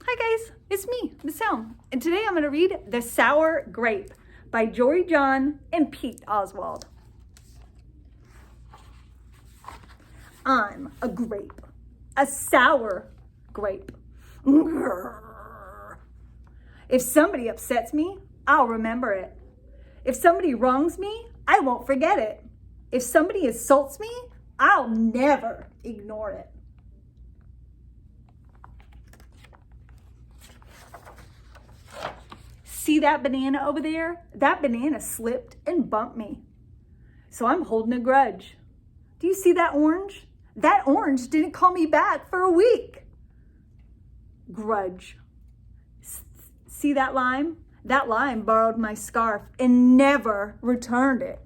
Hi guys, it's me, Miss Helm, and today I'm going to read The Sour Grape by Jory John and Pete Oswald. I'm a grape, a sour grape. If somebody upsets me, I'll remember it. If somebody wrongs me, I won't forget it. If somebody insults me, I'll never ignore it. See that banana over there? That banana slipped and bumped me. So I'm holding a grudge. Do you see that orange? That orange didn't call me back for a week. Grudge. See that lime? That lime borrowed my scarf and never returned it.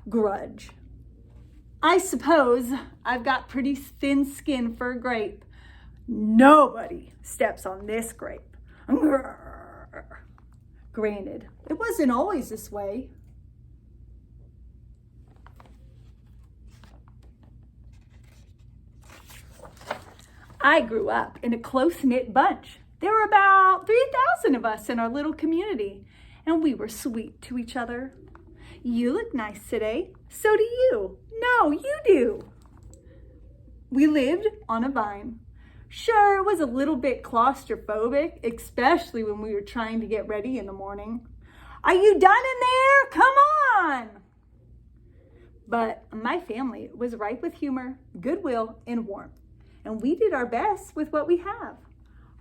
Grudge. I suppose I've got pretty thin skin for a grape. Nobody steps on this grape. Granted, it wasn't always this way. I grew up in a close-knit bunch. There were about 3,000 of us in our little community, and we were sweet to each other. You look nice today. So do you. No, you do. We lived on a vine. Sure, it was a little bit claustrophobic, especially when we were trying to get ready in the morning. Are you done in there? Come on! But my family was ripe with humor, goodwill, and warmth, and we did our best with what we have.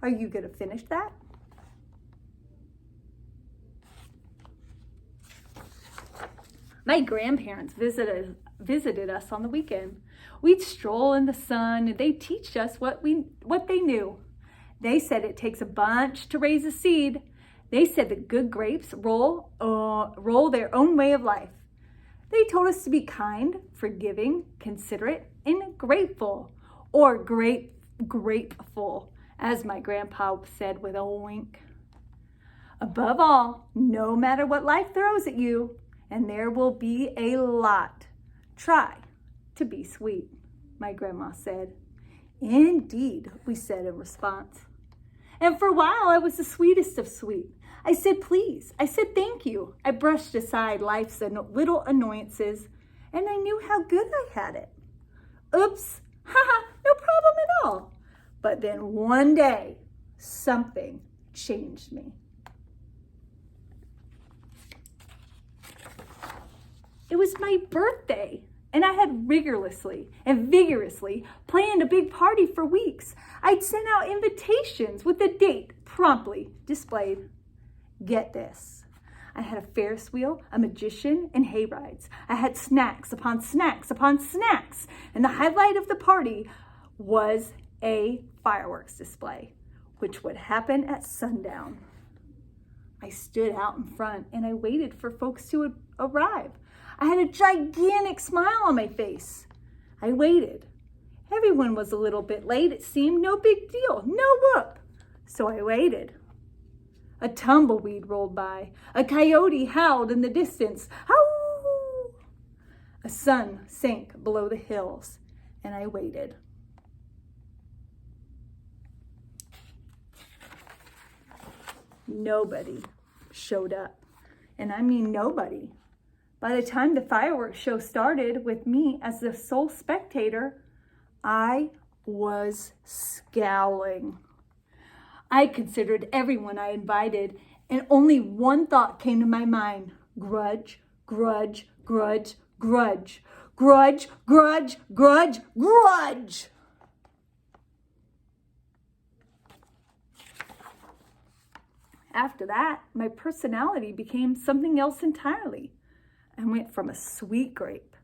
Are you going to finish that? My grandparents visited us on the weekend. We'd stroll in the sun and they'd teach us what they knew. They said it takes a bunch to raise a seed. They said that good grapes roll their own way of life. They told us to be kind, forgiving, considerate, and grateful, or grateful, as my grandpa said with a wink. Above all, no matter what life throws at you, and there will be a lot, try to be sweet, my grandma said. Indeed, we said in response. And for a while, I was the sweetest of sweet. I said please. I said thank you. I brushed aside life's little annoyances, and I knew how good I had it. Oops, haha, no problem at all. But then one day, something changed me. It was my birthday, and I had rigorously and vigorously planned a big party for weeks. I'd sent out invitations with the date promptly displayed. Get this. I had a Ferris wheel, a magician, and hay rides. I had snacks upon snacks upon snacks, and the highlight of the party was a fireworks display, which would happen at sundown. I stood out in front, and I waited for folks to arrive. I had a gigantic smile on my face. I waited. Everyone was a little bit late, it seemed. No big deal. No whoop. So I waited. A tumbleweed rolled by. A coyote howled in the distance. Howl! A sun sank below the hills, and I waited. Nobody showed up. And I mean nobody. By the time the fireworks show started with me as the sole spectator, I was scowling. I considered everyone I invited, and only one thought came to my mind. Grudge, grudge, grudge, grudge, grudge, grudge, grudge, grudge. After that, my personality became something else entirely. I went from a sweet grape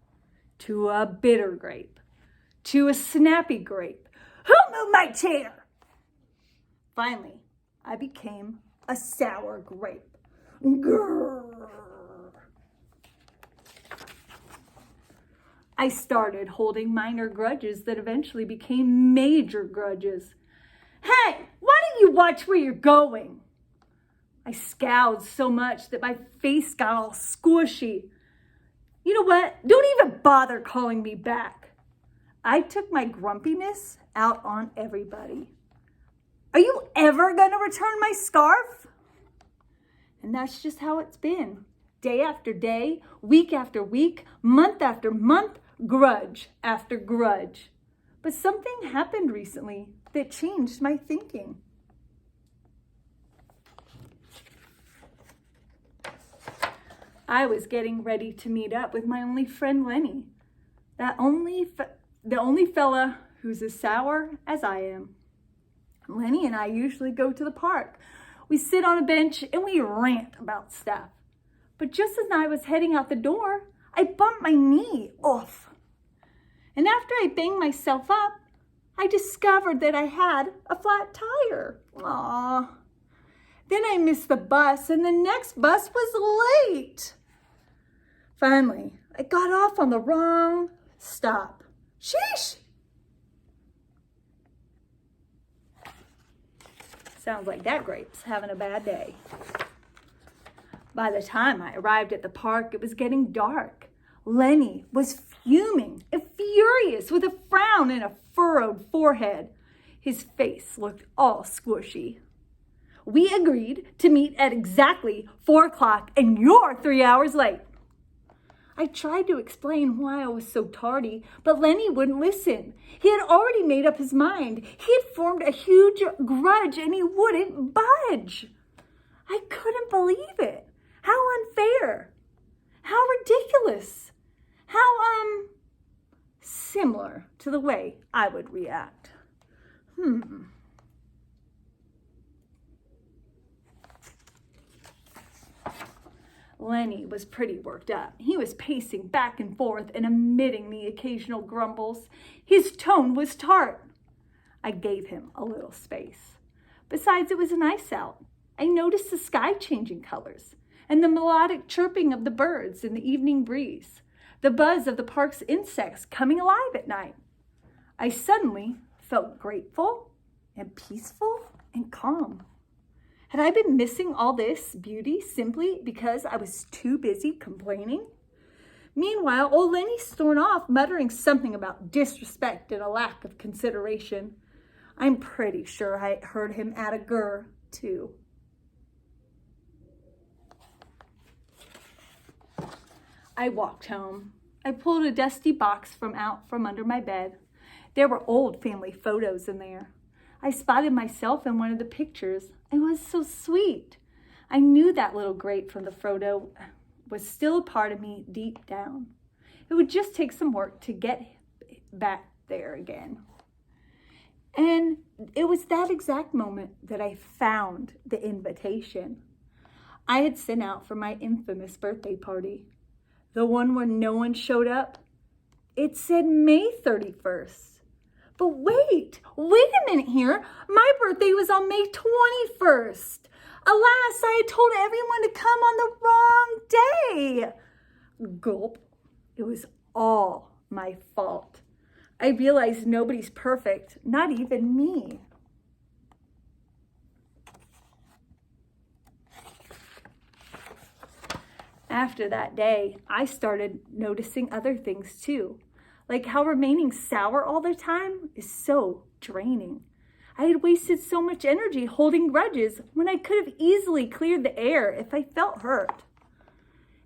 to a bitter grape to a snappy grape. Who moved my chair? Finally, I became a sour grape. Grrr. I started holding minor grudges that eventually became major grudges. Hey, why don't you watch where you're going? I scowled so much that my face got all squishy. You know what? Don't even bother calling me back. I took my grumpiness out on everybody. Are you ever gonna return my scarf? And that's just how it's been. Day after day, week after week, month after month, grudge after grudge. But something happened recently that changed my thinking. I was getting ready to meet up with my only friend Lenny, the only fella who's as sour as I am. Lenny and I usually go to the park. We sit on a bench and we rant about stuff. But just as I was heading out the door, I bumped my knee off. And after I banged myself up, I discovered that I had a flat tire. Aww. Then I missed the bus and the next bus was late. Finally, I got off on the wrong stop. Sheesh! Sounds like that grape's having a bad day. By the time I arrived at the park, it was getting dark. Lenny was fuming and furious with a frown and a furrowed forehead. His face looked all squishy. We agreed to meet at exactly 4 o'clock and you're 3 hours late. I tried to explain why I was so tardy, but Lenny wouldn't listen. He had already made up his mind. He had formed a huge grudge and he wouldn't budge. I couldn't believe it. How unfair. How ridiculous. How, similar to the way I would react. Lenny was pretty worked up. He was pacing back and forth and emitting the occasional grumbles. His tone was tart. I gave him a little space. Besides, it was nice out. I noticed the sky changing colors and the melodic chirping of the birds in the evening breeze, the buzz of the park's insects coming alive at night. I suddenly felt grateful and peaceful and calm. Had I been missing all this beauty simply because I was too busy complaining? Meanwhile, old Lenny stormed off, muttering something about disrespect and a lack of consideration. I'm pretty sure I heard him add a grr, too. I walked home. I pulled a dusty box from under my bed. There were old family photos in there. I spotted myself in one of the pictures. It was so sweet. I knew that little grape from the photo was still a part of me deep down. It would just take some work to get back there again. And it was that exact moment that I found the invitation. I had sent out for my infamous birthday party, the one where no one showed up. It said May 31st. But wait a minute here. My birthday was on May 21st. Alas, I had told everyone to come on the wrong day. Gulp. It was all my fault. I realized nobody's perfect, not even me. After that day, I started noticing other things too. Like how remaining sour all the time is so draining. I had wasted so much energy holding grudges when I could have easily cleared the air if I felt hurt.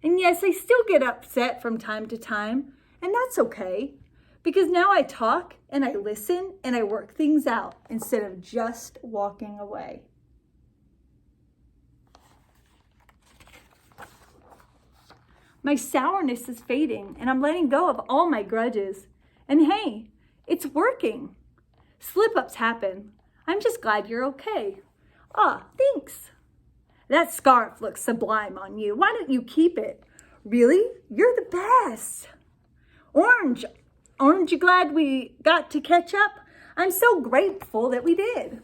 And yes, I still get upset from time to time, and that's okay, because now I talk and I listen and I work things out instead of just walking away. My sourness is fading and I'm letting go of all my grudges. And hey, it's working. Slip-ups happen. I'm just glad you're okay. Ah, thanks. That scarf looks sublime on you. Why don't you keep it? Really? You're the best. Orange, aren't you glad we got to catch up? I'm so grateful that we did.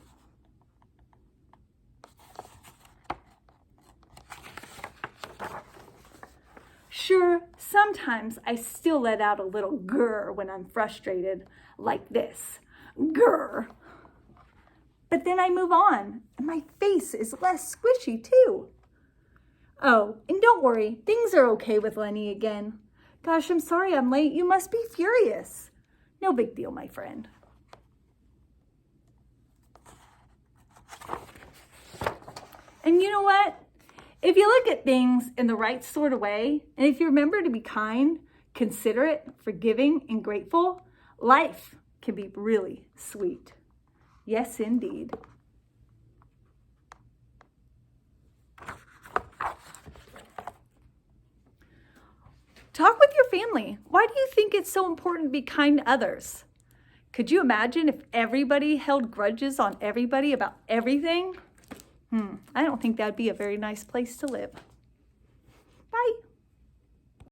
Sure, sometimes I still let out a little grr when I'm frustrated, like this. Grr. But then I move on, and my face is less squishy too. Oh, and don't worry, things are okay with Lenny again. Gosh, I'm sorry I'm late. You must be furious. No big deal, my friend. And you know what? If you look at things in the right sort of way, and if you remember to be kind, considerate, forgiving, and grateful, life can be really sweet. Yes, indeed. Talk with your family. Why do you think it's so important to be kind to others? Could you imagine if everybody held grudges on everybody about everything? I don't think that'd be a very nice place to live. Bye.